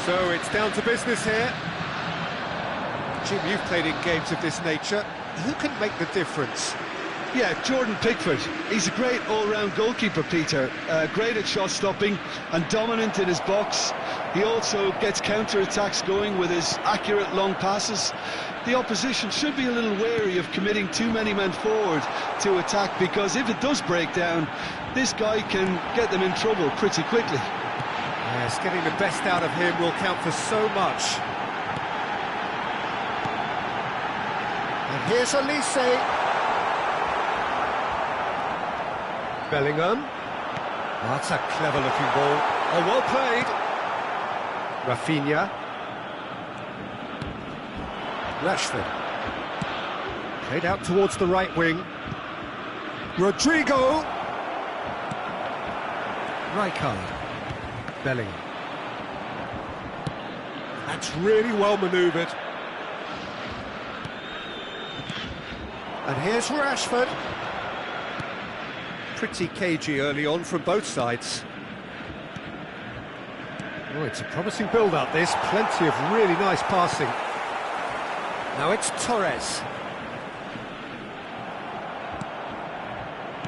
So it's down to business here. Jim, you've played in games of this nature. Who can make the difference? Yeah, Jordan Pickford. He's a great all-round goalkeeper, Peter. Great at shot stopping and dominant in his box. He also gets counter-attacks going with his accurate long passes. The opposition should be a little wary of committing too many men forward to attack, because if it does break down, this guy can get them in trouble pretty quickly. Yes, getting the best out of him will count for so much. And here's Olise. Bellingham. Oh, that's a clever-looking ball. Oh, well played. Rafinha. Rashford. Played out towards the right wing. Rodrigo. Rijkaard. Bellingham. That's really well manoeuvred. And here's Rashford. Pretty cagey early on from both sides. Oh, it's a promising build-up, this. Plenty of really nice passing. Now it's Torres.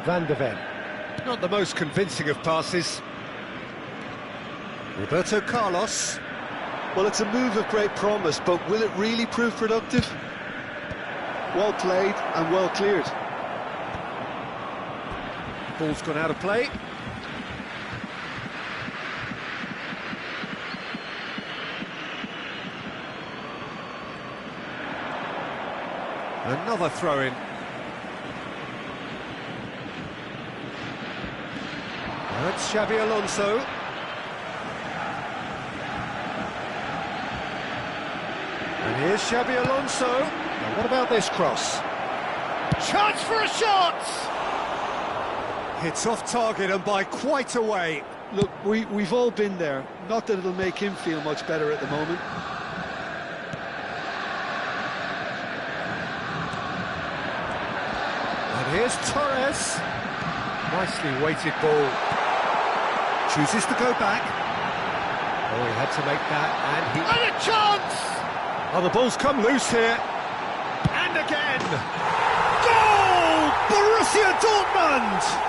Van de Ven. Not the most convincing of passes. Roberto Carlos. Well, it's a move of great promise, but will it really prove productive? Well played and well cleared. Ball's gone out of play. Another throw-in. That's Xabi Alonso. And here's Xabi Alonso. Now what about this cross? Chance for a shot! It's off target and by quite a way. Look, we've all been there. Not that it'll make him feel much better at the moment. And here's Torres. Nicely weighted ball. Chooses to go back. Oh, he had to make that, and a chance! Oh, the ball's come loose here. And again! Goal! Borussia Dortmund!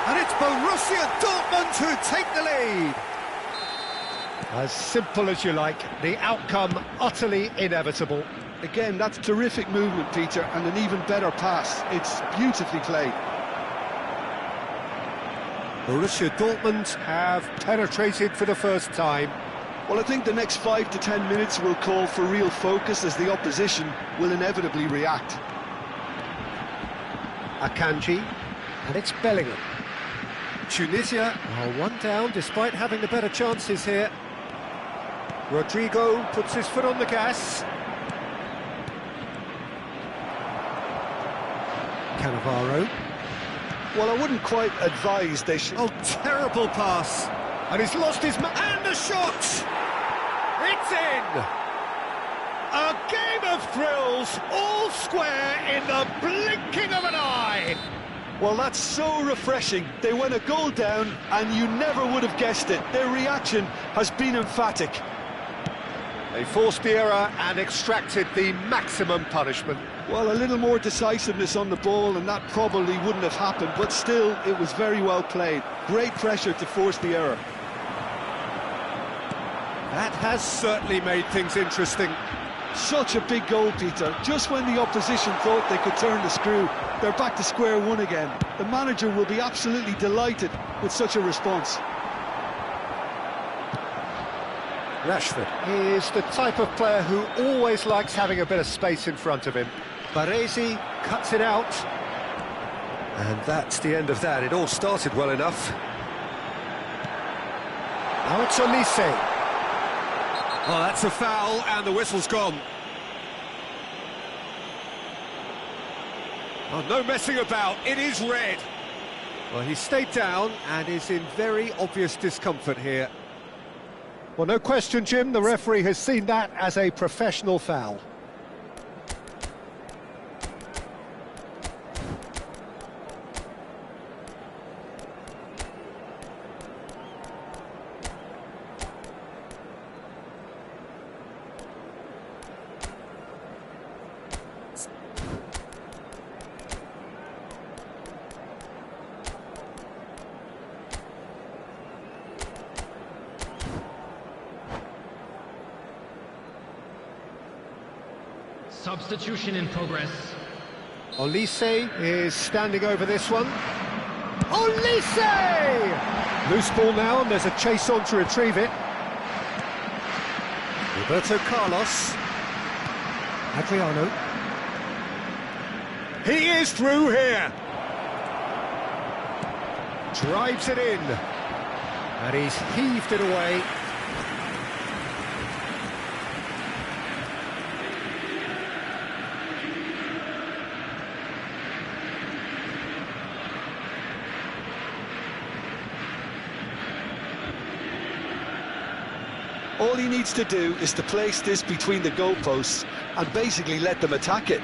And it's Borussia Dortmund who take the lead. As simple as you like, the outcome utterly inevitable. Again, that's terrific movement, Peter, and an even better pass. It's beautifully played. Borussia Dortmund have penetrated for the first time. Well, I think the next 5 to 10 minutes will call for real focus, as the opposition will inevitably react. Akanji, and it's Bellingham. Tunisia are one down despite having the better chances here. Rodrigo puts his foot on the gas. Cannavaro. Well, I wouldn't quite advise they should... Oh, terrible pass. And he's lost his... And the shot! It's in! A game of thrills, all square in the blinking of an eye! Well, that's so refreshing. They went a goal down, and you never would have guessed it. Their reaction has been emphatic. They forced the error and extracted the maximum punishment. Well, a little more decisiveness on the ball, and that probably wouldn't have happened, but still, it was very well played. Great pressure to force the error. That has certainly made things interesting. Such a big goal, Peter. Just when the opposition thought they could turn the screw, they're back to square one again. The manager will be absolutely delighted with such a response. Rashford is the type of player who always likes having a bit of space in front of him. Baresi cuts it out. And that's the end of that. It all started well enough. Now it's Olise. Oh, that's a foul, and the whistle's gone. Oh, no messing about, it is red. Well, he stayed down and is in very obvious discomfort here. Well, no question, Jim, the referee has seen that as a professional foul. Substitution in progress. Olise is standing over this one. Olise! Loose ball now, and there's a chase on to retrieve it. Roberto Carlos. Adriano. He is through here. Drives it in. And he's heaved it away. All he needs to do is to place this between the goalposts and basically let them attack it.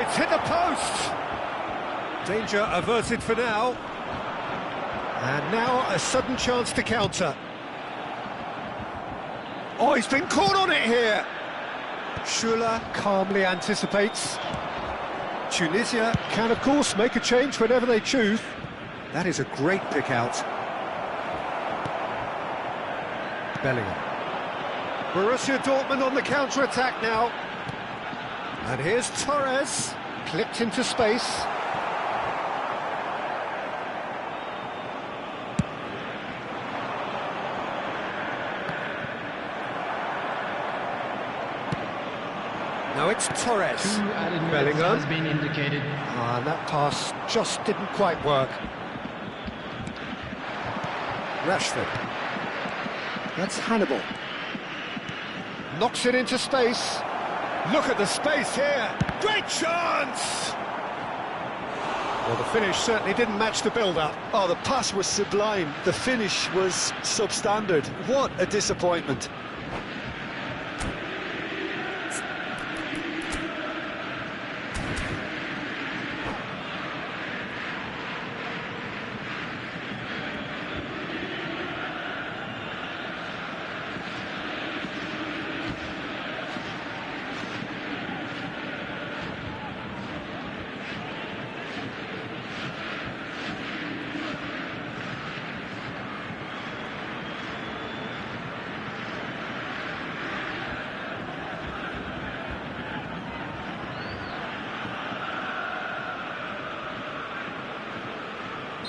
It's hit the post. Danger averted for now. And now a sudden chance to counter. Oh, he's been caught on it here. Schüller calmly anticipates. Tunisia can, of course, make a change whenever they choose. That is a great pick out. Bellingham. Borussia Dortmund on the counter-attack now. And here's Torres, clipped into space. Now it's Torres. 2 added minutes Bellingham has been indicated. And that pass just didn't quite work. Rashford. That's Hannibal. Knocks it into space. Look at the space here. Great chance! Well, the finish certainly didn't match the build-up. Oh, the pass was sublime. The finish was substandard. What a disappointment.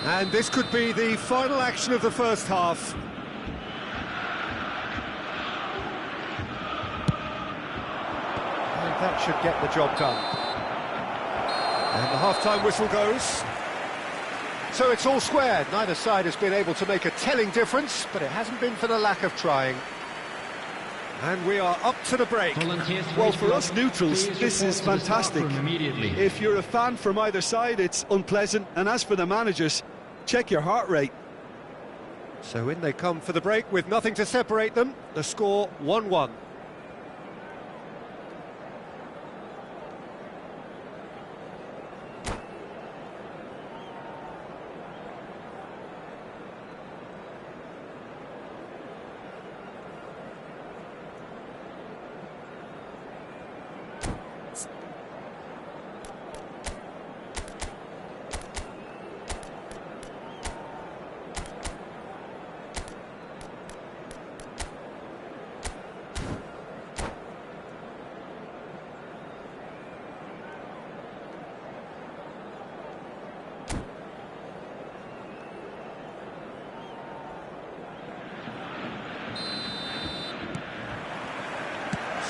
And this could be the final action of the first half. And that should get the job done. And the half-time whistle goes. So it's all square. Neither side has been able to make a telling difference, but it hasn't been for the lack of trying. And we are up to the break. Well, for us neutrals, this is fantastic. If you're a fan from either side, it's unpleasant. And as for the managers, check your heart rate. So in they come for the break with nothing to separate them. The score 1-1.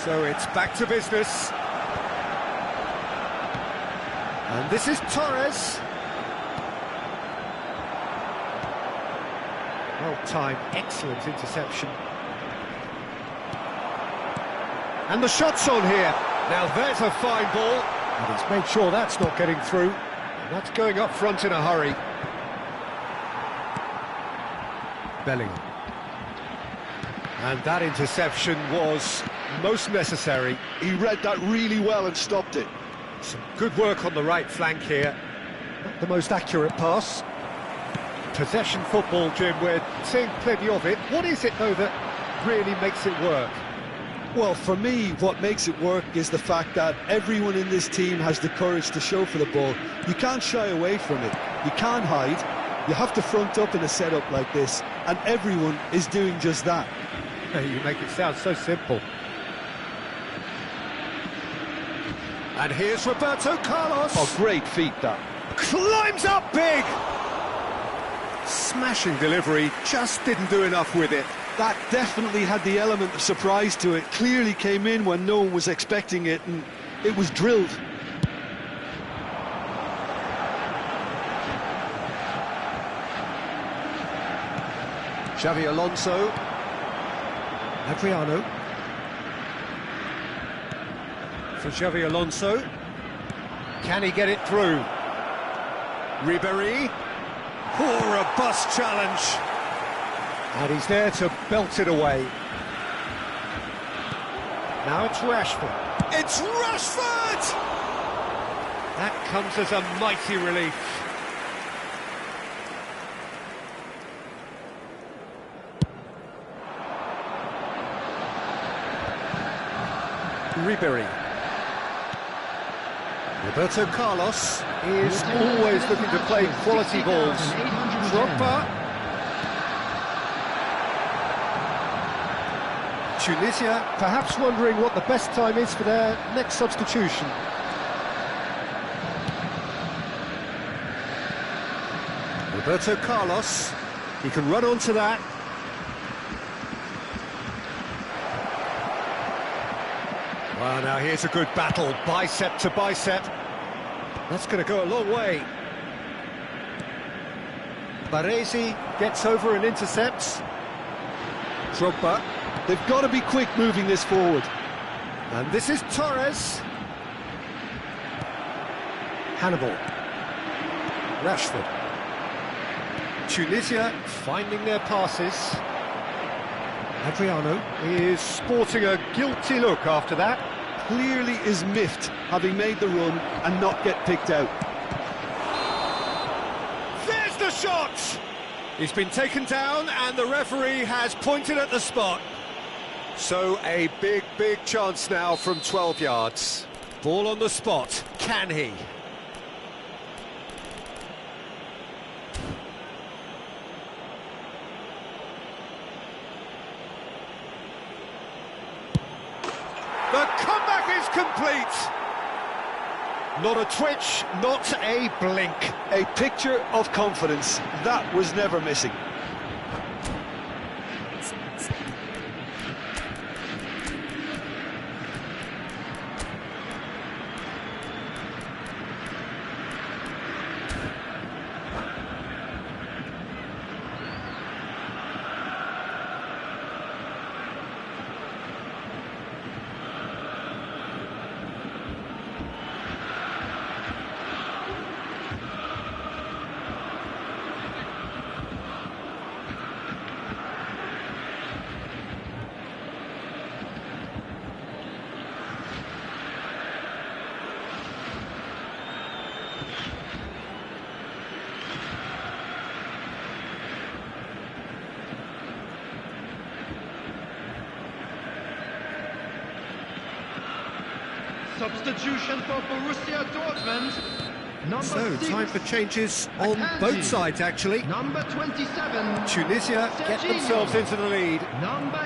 So it's back to business. And this is Torres. Well-timed, excellent interception. And the shot's on here. Now there's a fine ball. And he's made sure that's not getting through. And that's going up front in a hurry. Bellingham. And that interception was most necessary. He read that really well and stopped it. Some good work on the right flank here. Not the most accurate pass. Possession football, Jim, we're seeing plenty of it. What is it, though, that really makes it work? Well, for me, what makes it work is the fact that everyone in this team has the courage to show for the ball. You can't shy away from it. You can't hide. You have to front up in a setup like this, and everyone is doing just that. You make it sound so simple. And here's Roberto Carlos. Oh, great feat, that. Climbs up big! Smashing delivery, just didn't do enough with it. That definitely had the element of surprise to it. Clearly came in when no one was expecting it, and it was drilled. Xavi Alonso. Adriano. For Xavi Alonso. Can he get it through? Ribéry. Oh, robust challenge. And he's there to belt it away. Now it's Rashford. It's Rashford! That comes as a mighty relief. Ribéry. Roberto Carlos is always looking to play quality balls. Drogba. Tunisia perhaps wondering what the best time is for their next substitution. Roberto Carlos, he can run onto that. Well, now here's a good battle, bicep to bicep. That's going to go a long way. Baresi gets over and intercepts. Drogba. They've got to be quick moving this forward. And this is Torres. Hannibal. Rashford. Tunisia finding their passes. Adriano is sporting a guilty look after that. Clearly is miffed, having made the run and not get picked out. There's the shot! He's been taken down and the referee has pointed at the spot. So a big, big chance now from 12 yards. Ball on the spot. Can he? The comeback is complete. Not a twitch, not a blink. A picture of confidence. That was never missing. Substitution for Borussia Dortmund. So, time for changes on both sides, actually. Number 27. Tunisia get themselves into the lead.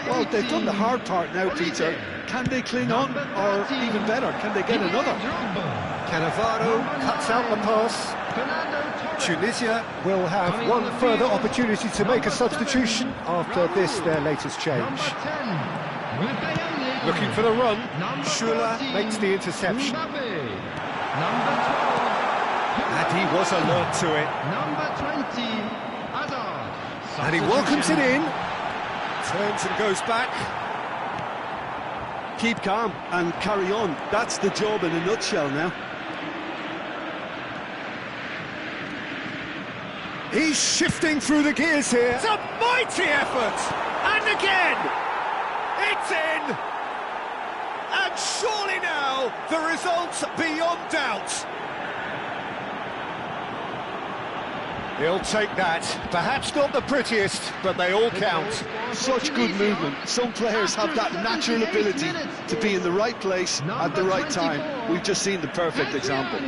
Well, they've done the hard part now, Peter. Can they cling on, or even better, can they get another? Cannavaro cuts out the pass. Tunisia will have one further opportunity to make a substitution after this, their latest change. Looking for the run. Shula makes the interception. And he was alert to it. Number 20, Hazard. And he welcomes it in. Turns and goes back. Keep calm and carry on. That's the job in a nutshell now. He's shifting through the gears here. It's a mighty effort! And again! It's in! And surely now, the result's beyond doubt. He'll take that. Perhaps not the prettiest, but they all count. Such good movement. Some players have that natural ability to be in the right place at the right time. We've just seen the perfect example.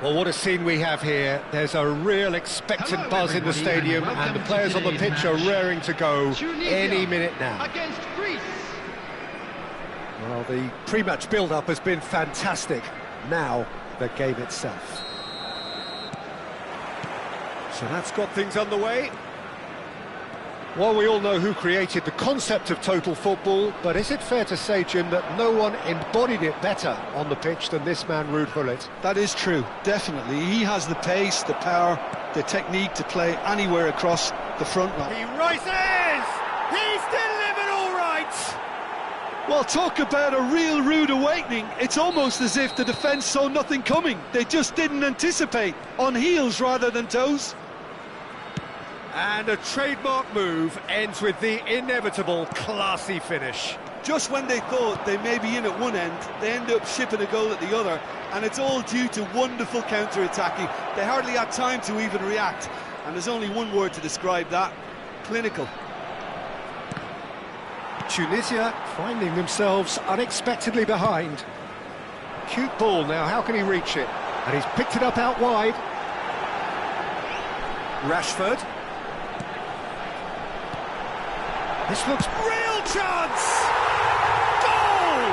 Well, what a scene we have here. There's a real expectant buzz in the stadium, and the players on the pitch are raring to go any minute now. Against Greece. Well, the pre-match build-up has been fantastic. Now, the game itself. So that's got things underway. Well, we all know who created the concept of total football, but is it fair to say, Jim, that no one embodied it better on the pitch than this man, Ruud Gullit? That is true, definitely. He has the pace, the power, the technique to play anywhere across the front line. He rises! He's delivered all right! Well, talk about a real rude awakening. It's almost as if the defence saw nothing coming. They just didn't anticipate, on heels rather than toes. And a trademark move ends with the inevitable classy finish. Just when they thought they may be in at one end, they end up shipping a goal at the other, and it's all due to wonderful counter-attacking. They hardly had time to even react, and there's only one word to describe that: clinical. Tunisia finding themselves unexpectedly behind. Cute ball now, how can he reach it? And he's picked it up out wide. Rashford. This looks real chance! Goal!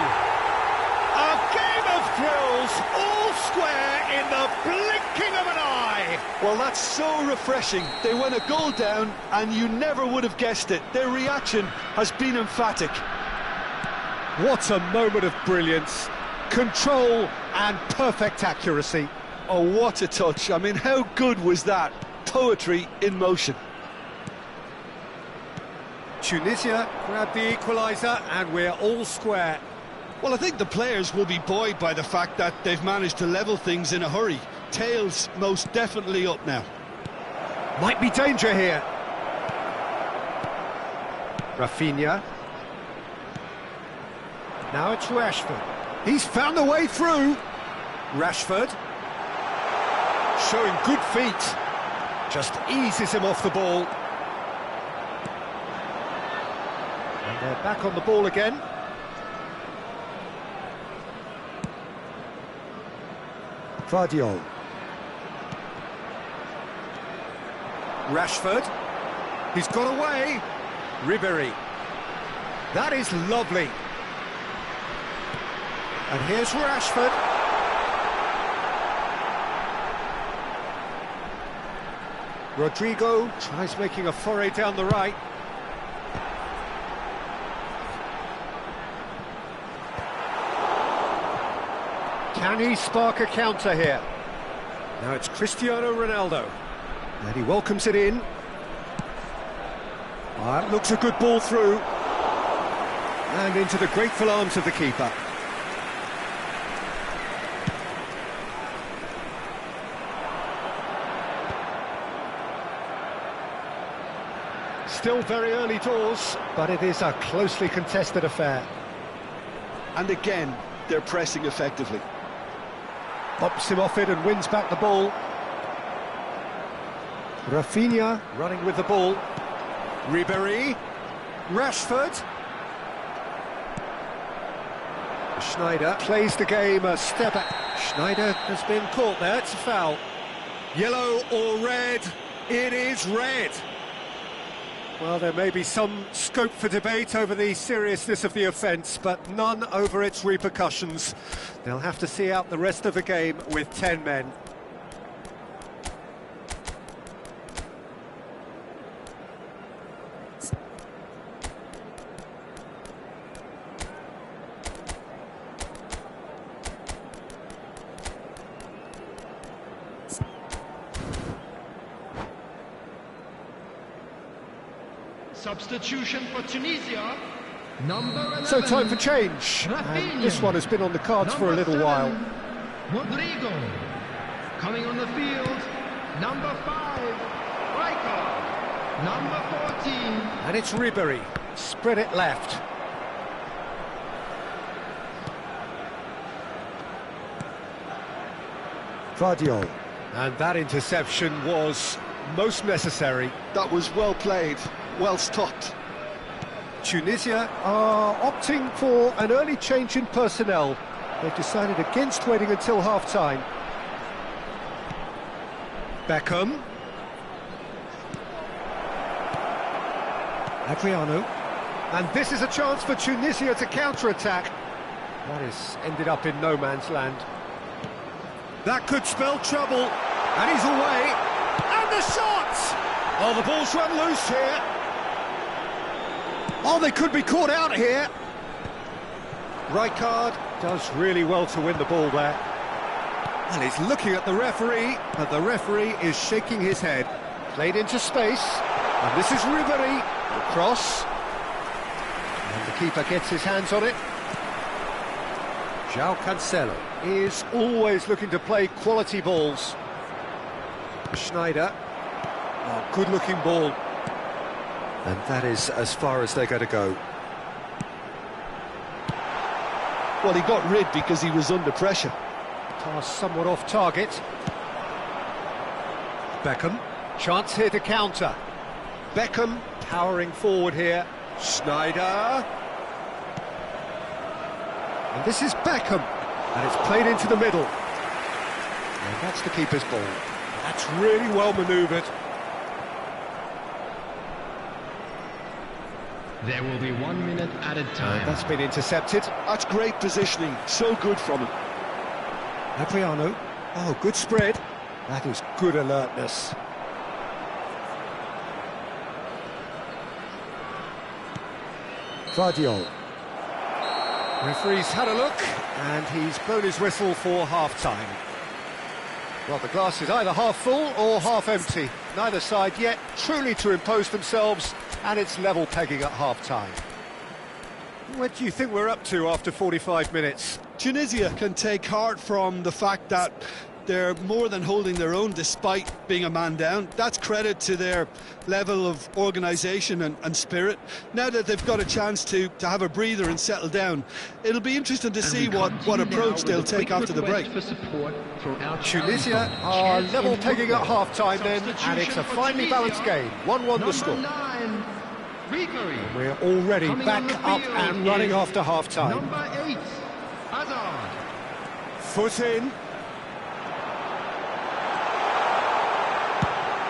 A game of thrills, all square in the blinking of an eye! Well, that's so refreshing. They went a goal down and you never would have guessed it. Their reaction has been emphatic. What a moment of brilliance, control and perfect accuracy. Oh, what a touch. I mean, how good was that? Poetry in motion. Tunisia grabbed the equaliser and we're all square. Well, I think the players will be buoyed by the fact that they've managed to level things in a hurry. Tails most definitely up now. Might be danger here. Rafinha. Now it's Rashford. He's found the way through. Rashford. Showing good feet. Just eases him off the ball. And they're back on the ball again. Vardiol. Rashford. He's got away. Ribéry. That is lovely. And here's Rashford. Rodrigo tries making a foray down the right. Can he spark a counter here? Now it's Cristiano Ronaldo. And he welcomes it in. That looks a good ball through. And into the grateful arms of the keeper. Still very early doors, but it is a closely contested affair. And again, they're pressing effectively. Pops him off it and wins back the ball. Rafinha running with the ball. Ribéry. Rashford. Schneider plays the game a step back. Schneider has been caught there, it's a foul. Yellow or red? It is red. Well, there may be some scope for debate over the seriousness of the offence, but none over its repercussions. They'll have to see out the rest of the game with 10 men. Substitution for Tunisia, number 11. So time for change, and this one has been on the cards for a little while. Rodrigo. Coming on the field, number 5, Riker. Number 14. And it's Ribéry, spread it left. Vardiol. And that interception was most necessary. That was well played, well stopped. Tunisia are opting for an early change in personnel. They've decided against waiting until half-time. Beckham. Adriano. And this is a chance for Tunisia to counter-attack. That has ended up in no man's land. That could spell trouble. And he's away. And the shot! Oh, the ball's run loose here. Oh, they could be caught out here. Rijkaard does really well to win the ball there. And he's looking at the referee, but the referee is shaking his head. Played into space, and this is Ribéry. The cross. And the keeper gets his hands on it. João Cancelo is always looking to play quality balls. Schneider. Oh, good-looking ball. And that is as far as they're going to go. Well, he got rid because he was under pressure. Pass somewhat off target. Beckham. Chance here to counter. Beckham powering forward here. Schneider. And this is Beckham, and it's played into the middle. And that's the keeper's ball. That's really well manoeuvred. There will be 1 minute added time. That's been intercepted. That's great positioning, so good from him. Adriano. Oh, good spread. That is good alertness. Vardiol. Referee's had a look, and he's blown his whistle for half-time. Well, the glass is either half full or half empty. Neither side yet truly to impose themselves, and it's level pegging at half-time. What do you think we're up to after 45 minutes? Tunisia can take heart from the fact that they're more than holding their own despite being a man down. That's credit to their level of organisation and spirit. Now that they've got a chance to have a breather and settle down, it'll be interesting to see what approach they'll take after the break. Tunisia are level pegging at half-time then, and it's a finely balanced game. 1-1 the score. And we're already back up and running after half-time. Number 8, Hazard. Foot in.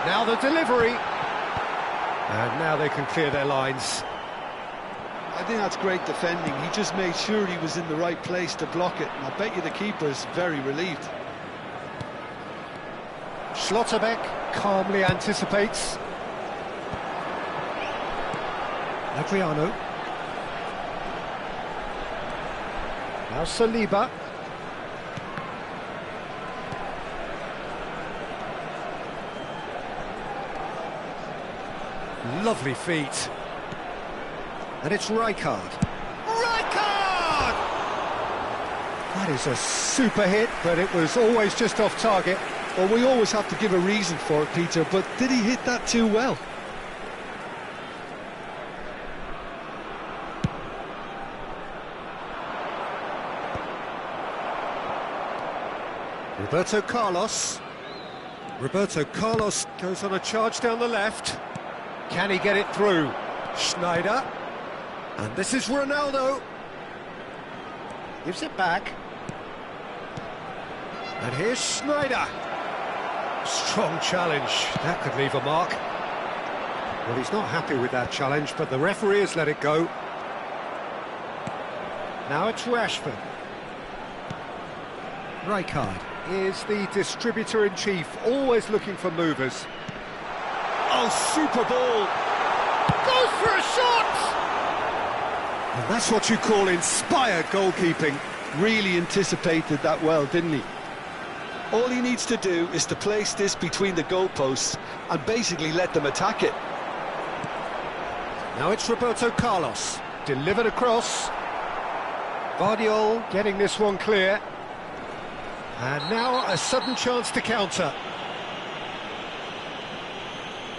Now the delivery. And now they can clear their lines. I think that's great defending. He just made sure he was in the right place to block it. And I bet you the keeper's very relieved. Schlotterbeck calmly anticipates. Adriano. Now Saliba. Lovely feet. And it's Rijkaard. Rijkaard! That is a super hit, but it was always just off target. Well, we always have to give a reason for it, Peter, but did he hit that too well? Roberto Carlos. Roberto Carlos goes on a charge down the left. Can he get it through? Schneider. And this is Ronaldo. Gives it back. And here's Schneider. Strong challenge. That could leave a mark. Well, he's not happy with that challenge, but the referee has let it go. Now it's Rashford. Rijkaard is the distributor-in-chief, always looking for movers. Oh, super ball! Goes for a shot! And that's what you call inspired goalkeeping. Really anticipated that well, didn't he? All he needs to do is to place this between the goalposts and basically let them attack it. Now it's Roberto Carlos, delivered across. Vardiol getting this one clear. And now a sudden chance to counter.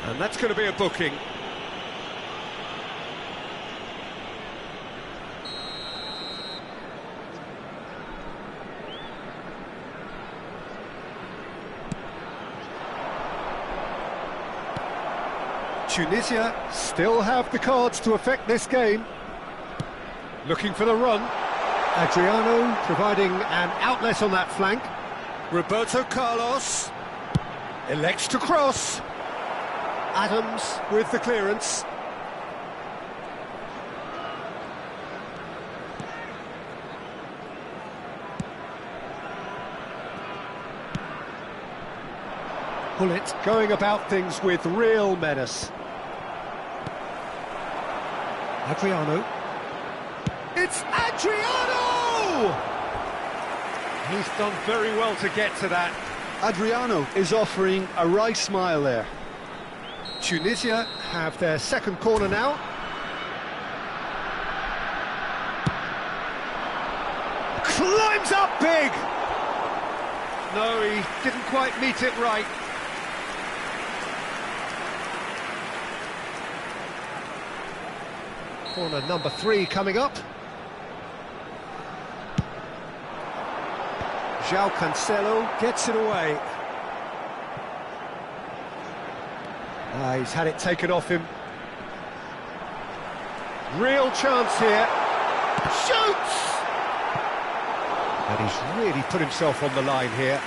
And that's going to be a booking. Tunisia still have the cards to affect this game. Looking for the run. Adriano providing an outlet on that flank. Roberto Carlos elects to cross. Adams with the clearance. Pullet going about things with real menace. Adriano. It's Adriano! He's done very well to get to that. Adriano is offering a right smile there. Tunisia have their second corner now. Climbs up big! No, he didn't quite meet it right. Corner number 3 coming up. João Cancelo gets it away. He's had it taken off him. Real chance here. Shoots! And he's really put himself on the line here.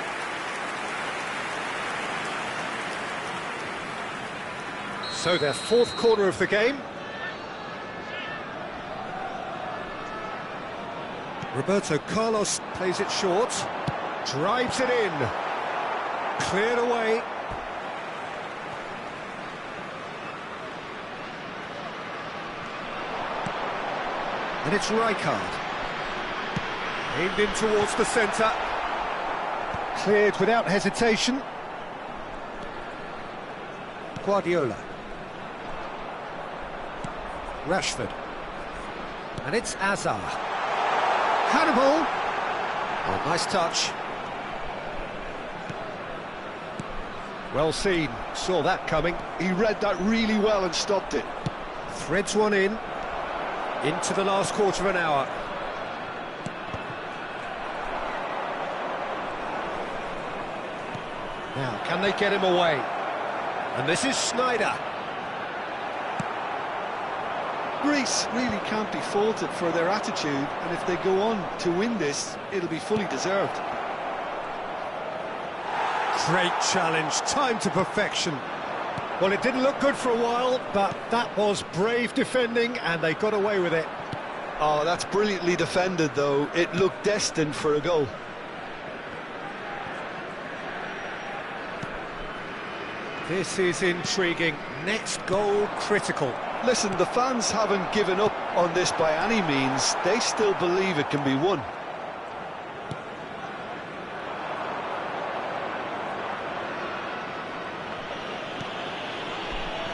So their fourth corner of the game. Roberto Carlos plays it short, drives it in, cleared away. And it's Rijkaard. Aimed in towards the centre. Cleared without hesitation. Guardiola. Rashford. And it's Azar. Hannibal. Oh, nice touch. Well seen. Saw that coming. He read that really well and stopped it. Threads one in. Into the last quarter of an hour. Now, can they get him away? And this is Sneijder. Greece really can't be faulted for their attitude, and if they go on to win this, it'll be fully deserved. Great challenge, time to perfection. Well, it didn't look good for a while, but that was brave defending, and they got away with it. Oh, that's brilliantly defended, though. It looked destined for a goal. This is intriguing. Next goal critical. Listen, the fans haven't given up on this by any means. They still believe it can be won.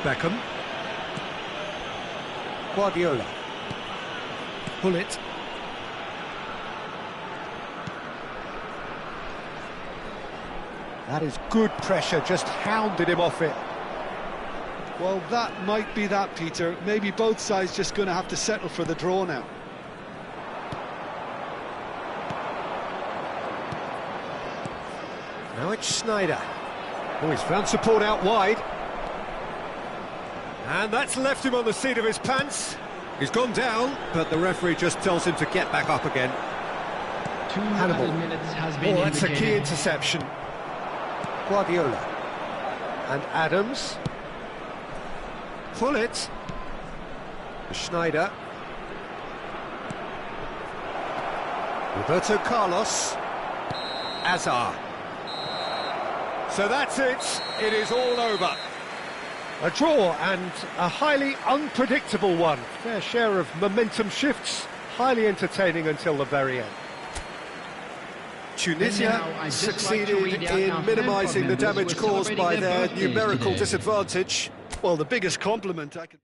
Beckham. Guardiola. Bullet. That is good pressure, just hounded him off it. Well, that might be that, Peter. Maybe both sides just going to have to settle for the draw now. Now it's Sneijder. Oh, he's found support out wide. And that's left him on the seat of his pants. He's gone down, but the referee just tells him to get back up again. 2 minutes has been Oh, that's a key indicated. interception. Guardiola. And Adams. Bullet. Sneijder. Roberto Carlos. Azar. So that's it. It is all over. A draw, and a highly unpredictable one. Fair share of momentum shifts, highly entertaining until the very end. Tunisia succeeded in minimising the damage caused by their numerical disadvantage. Well, the biggest compliment I can...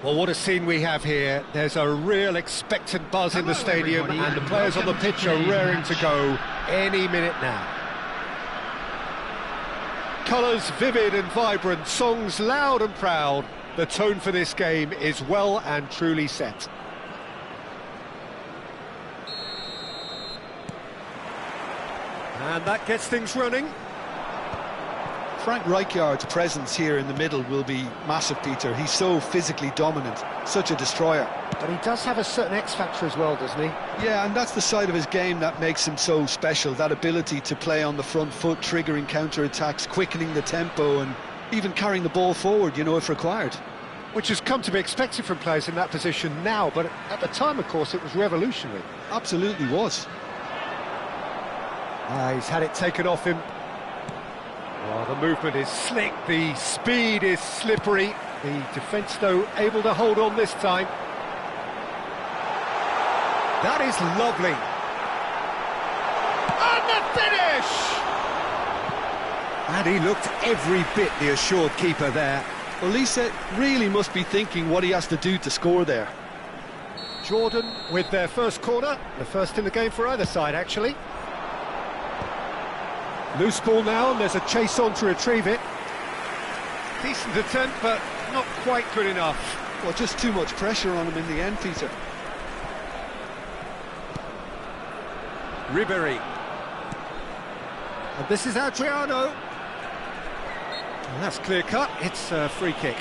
Well, what a scene we have here. There's a real expectant buzz in the stadium, and the players on the pitch are raring to go any minute now. Colours vivid and vibrant, songs loud and proud. The tone for this game is well and truly set. And that gets things running. Frank Rijkaard's presence here in the middle will be massive, Peter. He's so physically dominant, such a destroyer. But he does have a certain X-factor as well, doesn't he? Yeah, and that's the side of his game that makes him so special, that ability to play on the front foot, triggering counter-attacks, quickening the tempo, and even carrying the ball forward, you know, if required. Which has come to be expected from players in that position now, but at the time, of course, it was revolutionary. Absolutely was. He's had it taken off him. Oh, the movement is slick, the speed is slippery. The defence, though, able to hold on this time. That is lovely. And the finish! And he looked every bit the assured keeper there. Well, Lisa really must be thinking what he has to do to score there. Jordan with their first corner, the first in the game for either side, actually. Loose ball now, and there's a chase on to retrieve it. Decent attempt, but not quite good enough. Well, just too much pressure on him in the end, Peter. Ribery. And this is Adriano. And that's clear cut, it's a free kick.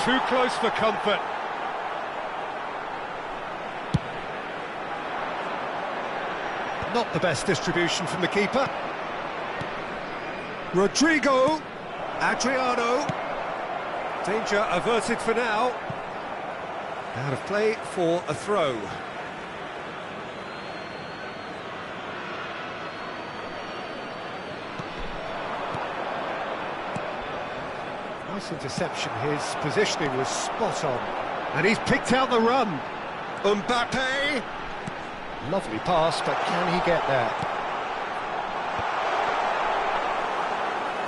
Too close for comfort. Not the best distribution from the keeper. Rodrigo. Adriano. Danger averted for now. Out of play for a throw. Nice interception, his positioning was spot on. And he's picked out the run. Mbappe! Lovely pass, but can he get there?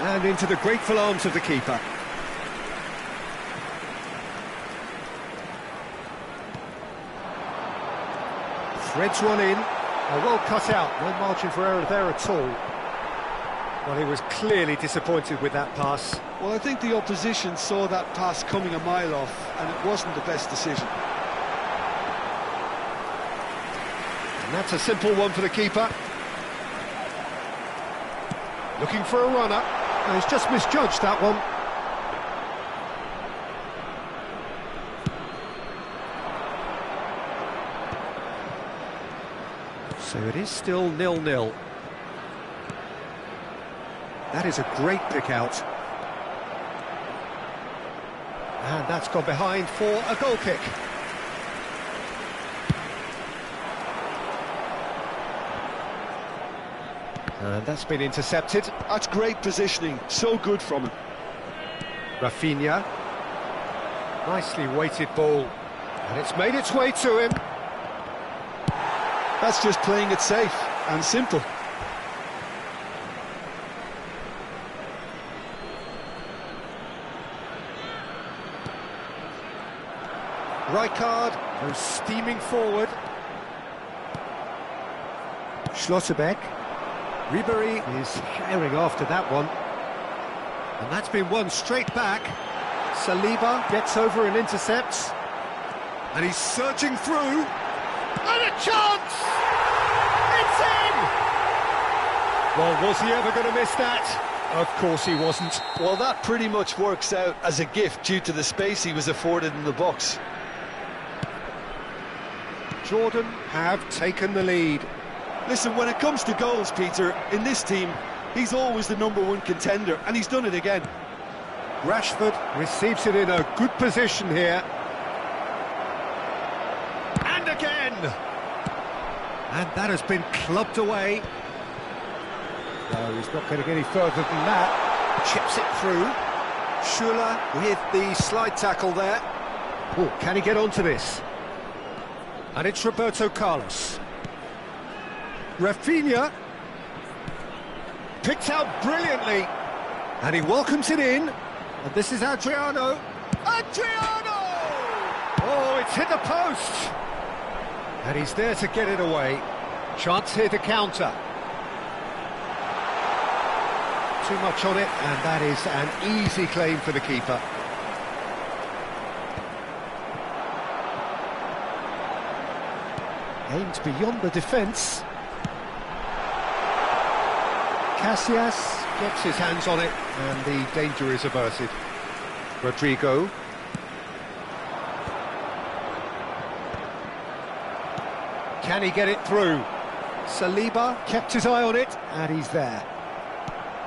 And into the grateful arms of the keeper. Threads one in. Well cut out, no margin for error there at all. Well, he was clearly disappointed with that pass. Well, I think the opposition saw that pass coming a mile off, and it wasn't the best decision. And that's a simple one for the keeper. Looking for a runner. And he's just misjudged that one. So it is still 0-0. That is a great pick out. And that's gone behind for a goal kick. And that's been intercepted. That's great positioning, so good from him. Rafinha. Nicely weighted ball. And it's made its way to him. That's just playing it safe and simple. Rijkaard goes steaming forward. Schlotterbeck. Ribery is herring after that one. And that's been won straight back. Saliba gets over and intercepts. And he's surging through. And a chance! It's in! Well, was he ever going to miss that? Of course he wasn't. Well, that pretty much works out as a gift due to the space he was afforded in the box. Jordan have taken the lead. Listen, when it comes to goals, Peter, in this team, he's always the #1 contender, and he's done it again. Rashford receives it in a good position here. And again! And that has been clubbed away. No, he's not getting any further than that. Chips it through. Schuller with the slide tackle there. Oh, can he get onto this? And it's Roberto Carlos. Rafinha. Picked out brilliantly. And he welcomes it in. And this is Adriano. Adriano! Oh, it's hit the post. And he's there to get it away. Chance here to counter. Too much on it, and that is an easy claim for the keeper. Aimed beyond the defence. Casillas gets his hands on it, and the danger is averted. Rodrigo. Can he get it through? Saliba kept his eye on it, and he's there.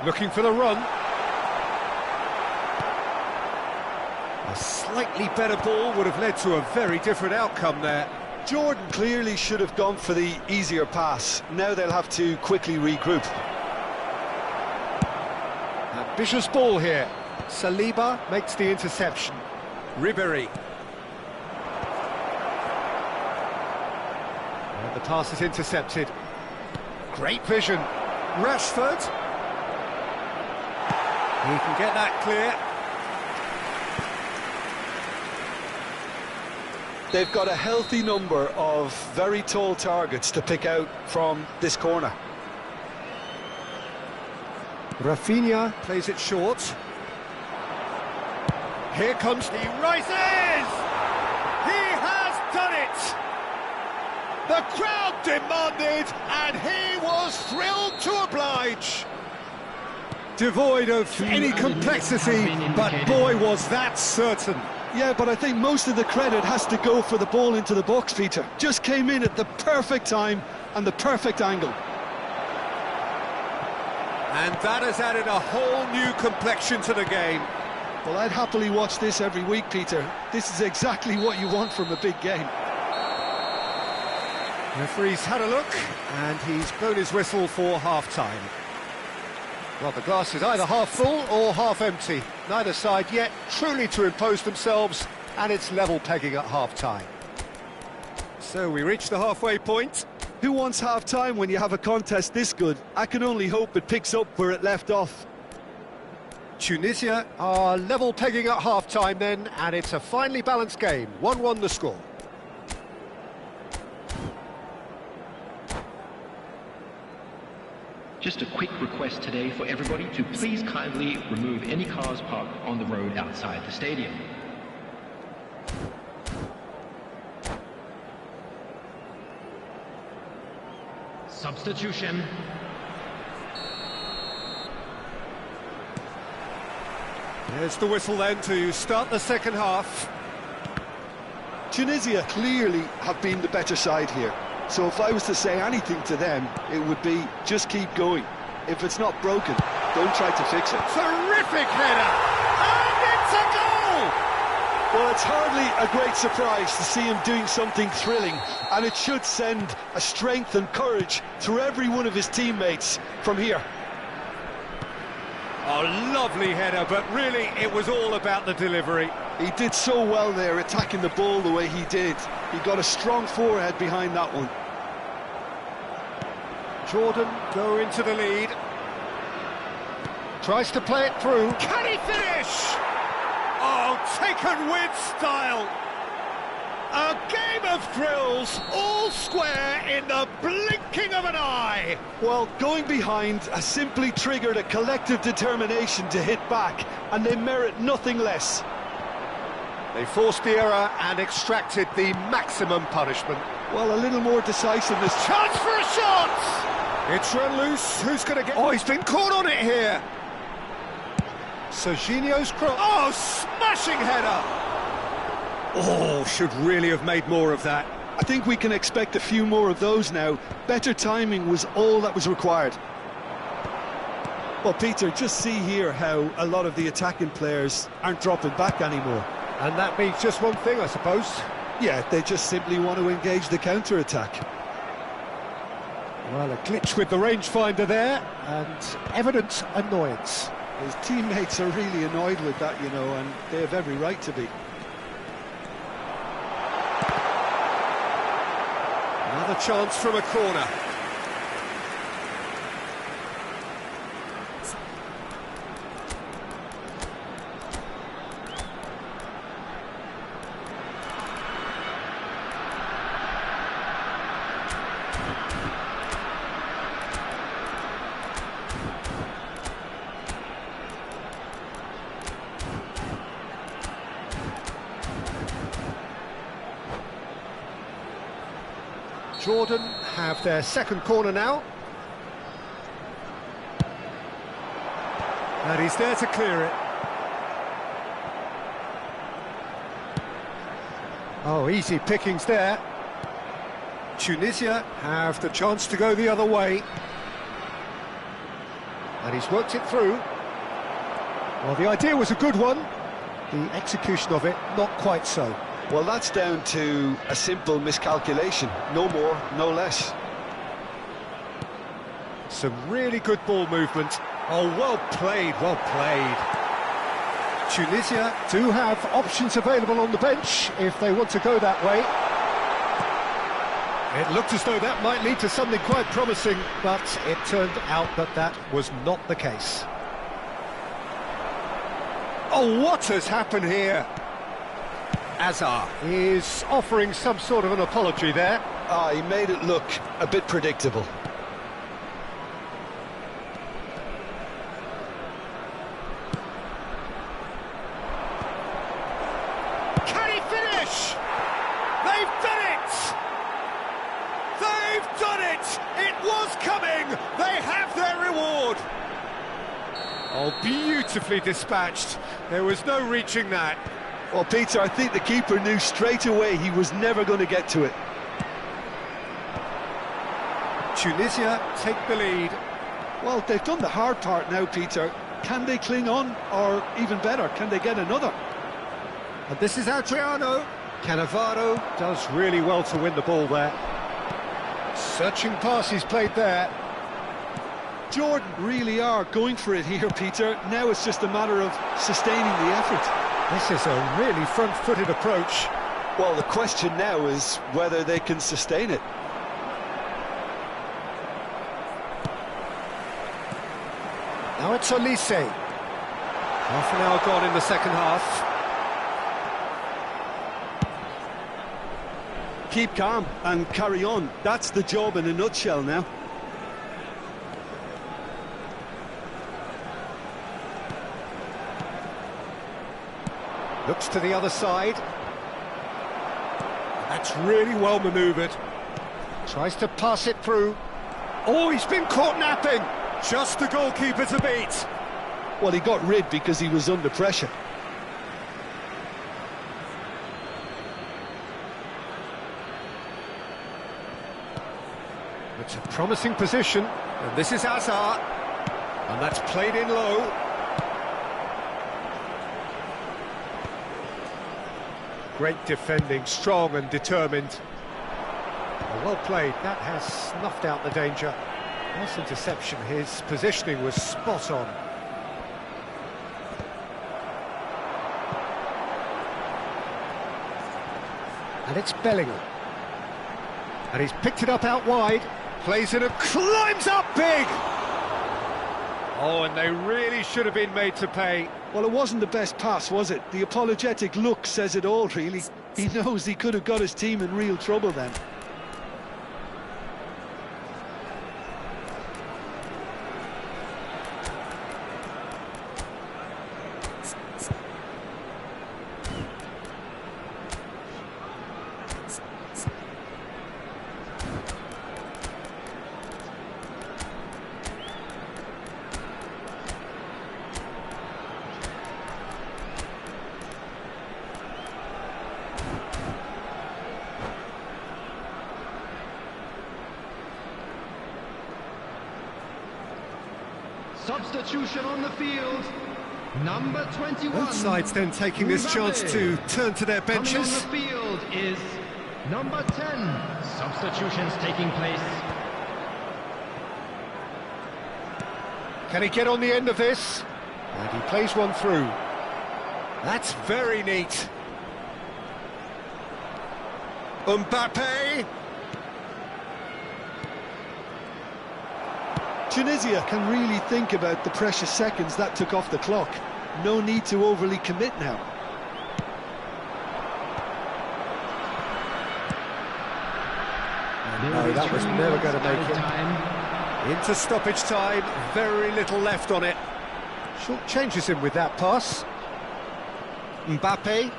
Looking for the run. A slightly better ball would have led to a very different outcome there. Jordan clearly should have gone for the easier pass. Now they'll have to quickly regroup. Ambitious ball here. Saliba makes the interception. Ribéry. And the pass is intercepted. Great vision. Rashford. He can get that clear. They've got a healthy number of very tall targets to pick out from this corner. Rafinha plays it short. Here comes, he rises! He has done it! The crowd demanded, and he was thrilled to oblige. Devoid of any complexity, but boy was that certain. Yeah, but I think most of the credit has to go for the ball into the box, Peter. Just came in at the perfect time and the perfect angle. And that has added a whole new complexion to the game. Well, I'd happily watch this every week, Peter. This is exactly what you want from a big game. Referee's had a look, and he's blown his whistle for half-time. Well, the glass is either half full or half empty. Neither side yet truly to impose themselves, and it's level pegging at half-time. So we reach the halfway point. Who wants half-time when you have a contest this good? I can only hope it picks up where it left off. Tunisia are level pegging at half-time then, and it's a finely balanced game. 1-1 the score. Just a quick request today for everybody to please kindly remove any cars parked on the road outside the stadium. Substitution. There's the whistle then to start the second half. Tunisia clearly have been the better side here. So if I was to say anything to them, it would be just keep going. If it's not broken, don't try to fix it. Terrific header! And it's a goal! Well, it's hardly a great surprise to see him doing something thrilling, and it should send a strength and courage through every one of his teammates from here. A lovely header, but really it was all about the delivery. He did so well there, attacking the ball the way he did. He got a strong forehead behind that one. Jordan go into the lead. Tries to play it through. Can he finish? Oh, taken with style. A game of thrills, all square in the blinking of an eye. Well, going behind has simply triggered a collective determination to hit back, and they merit nothing less. They forced the error and extracted the maximum punishment. Well, a little more decisiveness. Chance for a shot! It's run loose. Who's going to get... Oh, he's been caught on it here. Serginho's cross. Oh, smashing header! Oh, should really have made more of that. I think we can expect a few more of those now. Better timing was all that was required. Well, Peter, just see here how a lot of the attacking players aren't dropping back anymore. And that means just one thing, I suppose. Yeah, they just simply want to engage the counter-attack. Well, a glitch with the rangefinder there, and evident annoyance. His teammates are really annoyed with that, you know, and they have every right to be. Another chance from a corner. Jordan have their second corner now. And he's there to clear it. Oh, easy pickings there. Tunisia have the chance to go the other way. And he's worked it through. Well, the idea was a good one. The execution of it, not quite so. Well, that's down to a simple miscalculation. No more, no less. Some really good ball movement. Oh, well played, well played. Tunisia do have options available on the bench if they want to go that way. It looked as though that might lead to something quite promising, but it turned out that that was not the case. Oh, what has happened here? Azar is offering some sort of an apology there. He made it look a bit predictable. Can he finish? They've done it! They've done it! It was coming! They have their reward! Oh, beautifully dispatched. There was no reaching that. Well, Peter, I think the keeper knew straight away he was never going to get to it. Tunisia take the lead. Well, they've done the hard part now, Peter. Can they cling on, or even better, can they get another? And this is Adriano. Cannavaro does really well to win the ball there. Searching pass he's played there. Jordan really are going for it here, Peter. Now it's just a matter of sustaining the effort. This is a really front-footed approach. Well, the question now is whether they can sustain it. Now it's Olise. Half an hour gone in the second half. Keep calm and carry on. That's the job in a nutshell now. Looks to the other side. That's really well manoeuvred. Tries to pass it through. Oh, he's been caught napping. Just the goalkeeper to beat. Well, he got rid because he was under pressure. It's a promising position. And this is Azar. And that's played in low. Great defending, strong and determined. Well played, that has snuffed out the danger. Nice interception, his positioning was spot on. And it's Bellingham. And he's picked it up out wide, plays it and climbs up big! Oh, and they really should have been made to pay. Well, it wasn't the best pass, was it? The apologetic look says it all, really. He knows he could have got his team in real trouble then. Substitution on the field, number 21. Both sides then taking this chance to turn to their benches. Coming on the field is number 10. Substitutions taking place. Can he get on the end of this? And he plays one through. That's very neat. Mbappe. Tunisia can really think about the precious seconds that took off the clock. No need to overly commit now. No, that was never going to make it. Into stoppage time, very little left on it. Short changes him with that pass. Mbappe.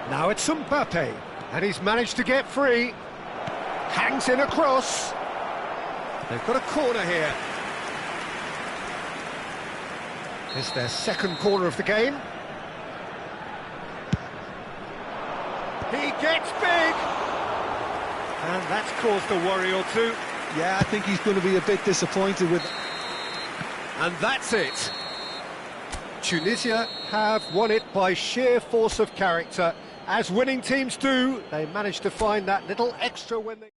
Now it's Mbappe, and he's managed to get free. Hangs in across. They've got a corner here. It's their second corner of the game. He gets big! And that's caused a worry or two. Yeah, I think he's going to be a bit disappointed with... And that's it. Tunisia have won it by sheer force of character. As winning teams do, they managed to find that little extra when they...